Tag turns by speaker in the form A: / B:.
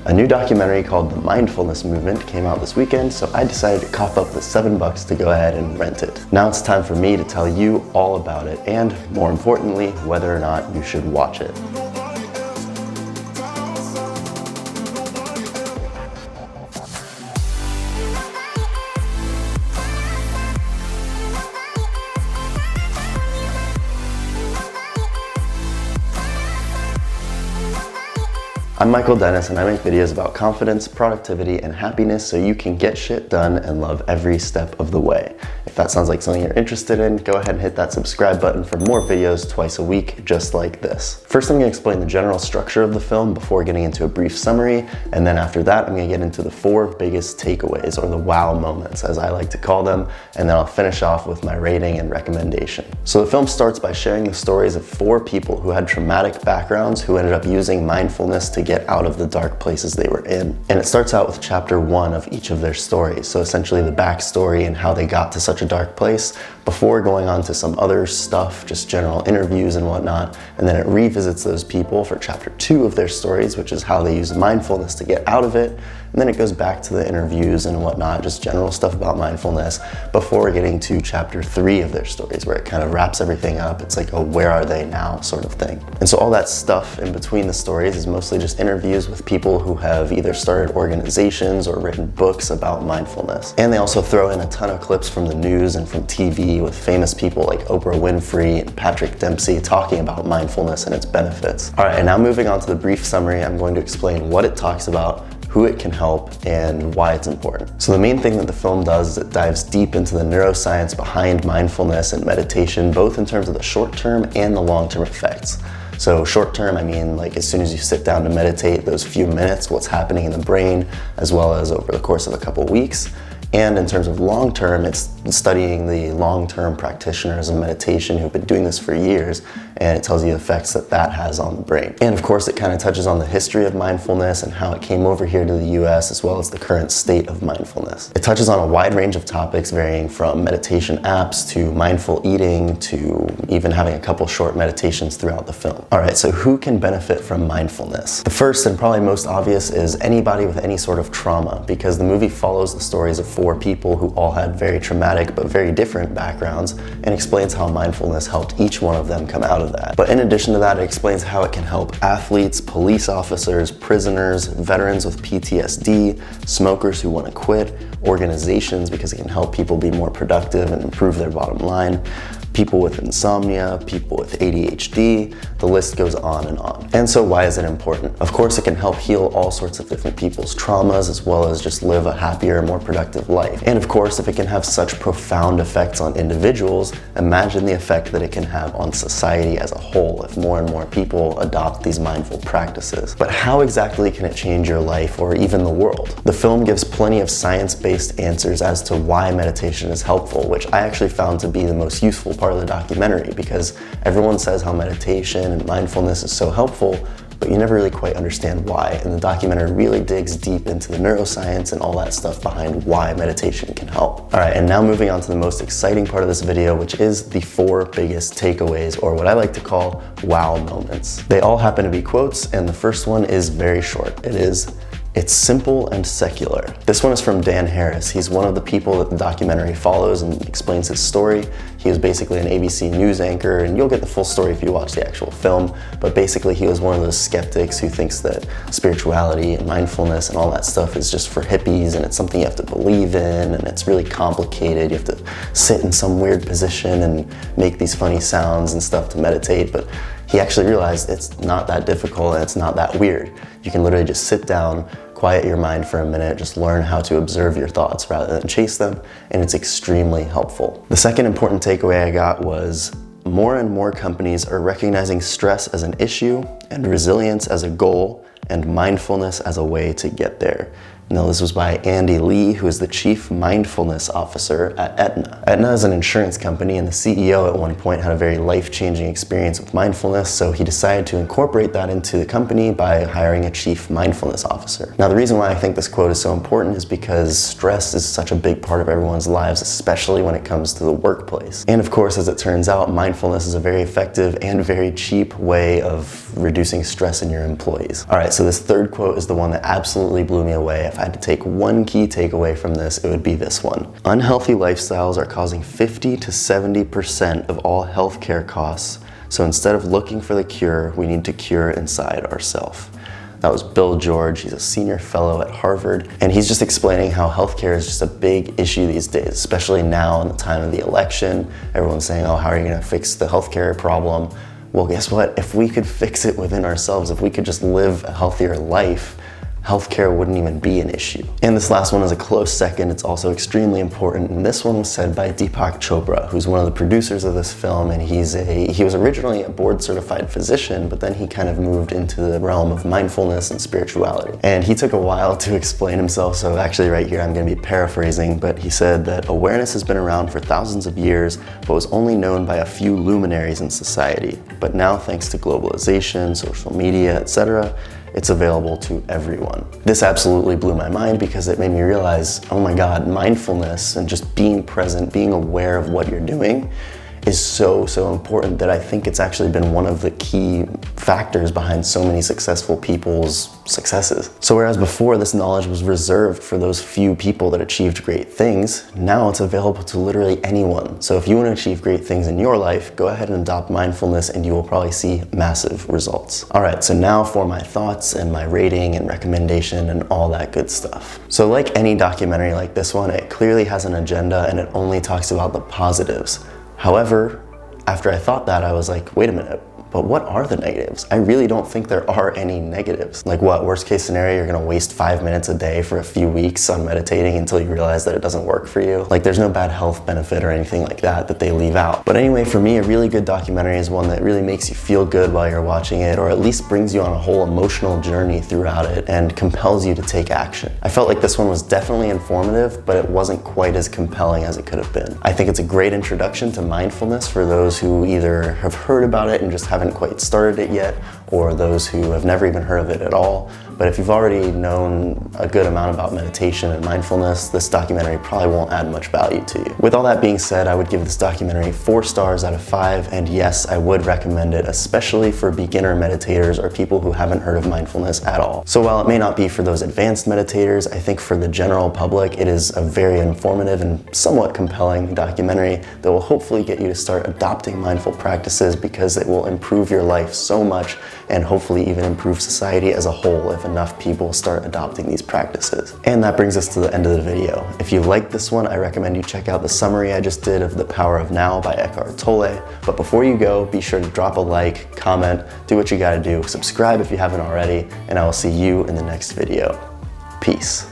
A: A new documentary called The Mindfulness Movement came out this weekend, so I decided to cough up the $7 to go ahead and rent it. Now it's time for me to tell you all about it, and more importantly, whether or not you should watch it. I'm Michael Dennis, and I make videos about confidence, productivity, and happiness so you can get shit done and love every step of the way. If that sounds like something you're interested in, go ahead and hit that subscribe button for more videos twice a week just like this. First, I'm going to explain the general structure of the film before getting into a brief summary, and then after that, I'm going to get into the 4 biggest takeaways, or the wow moments as I like to call them, and then I'll finish off with my rating and recommendation. So the film starts by sharing the stories of 4 people who had traumatic backgrounds who ended up using mindfulness to get out of the dark places they were in. And it starts out with chapter 1 of each of their stories. So essentially the backstory and how they got to such a dark place before going on to some other stuff, just general interviews and whatnot. And then it revisits those people for chapter 2 of their stories, which is how they use mindfulness to get out of it. And then it goes back to the interviews and whatnot, just general stuff about mindfulness, before getting to chapter 3 of their stories, where it kind of wraps everything up. It's like a where are they now sort of thing. And so all that stuff in between the stories is mostly just interviews with people who have either started organizations or written books about mindfulness. And they also throw in a ton of clips from the news and from TV with famous people like Oprah Winfrey and Patrick Dempsey talking about mindfulness and its benefits. All right, and now moving on to the brief summary, I'm going to explain what it talks about, who it can help, and why it's important. So the main thing that the film does is it dives deep into the neuroscience behind mindfulness and meditation, both in terms of the short-term and the long-term effects. So short-term, I mean like as soon as you sit down to meditate, those few minutes, what's happening in the brain, as well as over the course of a couple weeks. And in terms of long-term, it's studying the long-term practitioners of meditation who've been doing this for years, and it tells you the effects that that has on the brain. And of course, it kind of touches on the history of mindfulness and how it came over here to the US, as well as the current state of mindfulness. It touches on a wide range of topics, varying from meditation apps to mindful eating to even having a couple short meditations throughout the film. All right, so who can benefit from mindfulness? The first and probably most obvious is anybody with any sort of trauma, because the movie follows the stories of 4 people who all had very traumatic but very different backgrounds, and explains how mindfulness helped each one of them come out of that. But in addition to that, it explains how it can help athletes, police officers, prisoners, veterans with PTSD, smokers who want to quit, organizations because it can help people be more productive and improve their bottom line, people with insomnia, people with ADHD, the list goes on and on. And so why is it important? Of course, it can help heal all sorts of different people's traumas, as well as just live a happier, more productive life. And of course, if it can have such profound effects on individuals, imagine the effect that it can have on society as a whole if more and more people adopt these mindful practices. But how exactly can it change your life or even the world? The film gives plenty of science-based answers as to why meditation is helpful, which I actually found to be the most useful part of the documentary, because everyone says how meditation and mindfulness is so helpful, but you never really quite understand why. And the documentary really digs deep into the neuroscience and all that stuff behind why meditation can help. All right, and now moving on to the most exciting part of this video, which is the 4 biggest takeaways, or what I like to call wow moments. They all happen to be quotes, and the first one is very short. It is, "It's simple and secular." This one is from Dan Harris. He's one of the people that the documentary follows and explains his story. He was basically an ABC News anchor, and you'll get the full story if you watch the actual film, but basically he was one of those skeptics who thinks that spirituality and mindfulness and all that stuff is just for hippies, and it's something you have to believe in, and it's really complicated. You have to sit in some weird position and make these funny sounds and stuff to meditate, but he actually realized it's not that difficult and it's not that weird. You can literally just sit down, quiet your mind for a minute, just learn how to observe your thoughts rather than chase them, and it's extremely helpful. The second important takeaway I got was more and more companies are recognizing stress as an issue and resilience as a goal and mindfulness as a way to get there. Now, this was by Andy Lee, who is the Chief Mindfulness Officer at Aetna. Aetna is an insurance company, and the CEO at one point had a very life-changing experience with mindfulness, so he decided to incorporate that into the company by hiring a Chief Mindfulness Officer. Now, the reason why I think this quote is so important is because stress is such a big part of everyone's lives, especially when it comes to the workplace. And of course, as it turns out, mindfulness is a very effective and very cheap way of reducing stress in your employees. All right, so this third quote is the one that absolutely blew me away. If I had to take one key takeaway from this, it would be this one. Unhealthy lifestyles are causing 50 to 70% of all healthcare costs. So instead of looking for the cure, we need to cure inside ourselves. That was Bill George. He's a senior fellow at Harvard, and he's just explaining how healthcare is just a big issue these days, especially now in the time of the election. Everyone's saying, oh, how are you gonna fix the healthcare problem? Well, guess what? If we could fix it within ourselves, if we could just live a healthier life, healthcare wouldn't even be an issue. And this last one is a close second. It's also extremely important. And this one was said by Deepak Chopra, who's one of the producers of this film. And he was originally a board certified physician, but then he kind of moved into the realm of mindfulness and spirituality. And he took a while to explain himself. So actually right here, I'm gonna be paraphrasing, but he said that awareness has been around for thousands of years, but was only known by a few luminaries in society. But now, thanks to globalization, social media, etc., it's available to everyone. This absolutely blew my mind because it made me realize, oh my God, mindfulness and just being present, being aware of what you're doing is so important that I think it's actually been one of the key factors behind so many successful people's successes. So whereas before this knowledge was reserved for those few people that achieved great things, now it's available to literally anyone. So if you want to achieve great things in your life, go ahead and adopt mindfulness and you will probably see massive results. All right, so now for my thoughts and my rating and recommendation and all that good stuff. So like any documentary like this one, it clearly has an agenda and it only talks about the positives. However, after I thought that, I was like, wait a minute, but what are the negatives? I really don't think there are any negatives. Like what, worst case scenario, you're gonna waste 5 minutes a day for a few weeks on meditating until you realize that it doesn't work for you? Like there's no bad health benefit or anything like that they leave out. But anyway, for me, a really good documentary is one that really makes you feel good while you're watching it, or at least brings you on a whole emotional journey throughout it and compels you to take action. I felt like this one was definitely informative, but it wasn't quite as compelling as it could have been. I think it's a great introduction to mindfulness for those who either have heard about it and just haven't quite started it yet, or those who have never even heard of it at all. But if you've already known a good amount about meditation and mindfulness, this documentary probably won't add much value to you. With all that being said, I would give this documentary 4 stars out of 5, and yes, I would recommend it, especially for beginner meditators or people who haven't heard of mindfulness at all. So while it may not be for those advanced meditators, I think for the general public, it is a very informative and somewhat compelling documentary that will hopefully get you to start adopting mindful practices, because it will improve your life so much and hopefully even improve society as a whole if enough people start adopting these practices. And that brings us to the end of the video. If you liked this one, I recommend you check out the summary I just did of The Power of Now by Eckhart Tolle. But before you go, be sure to drop a like, comment, do what you gotta do, subscribe if you haven't already, and I will see you in the next video. Peace.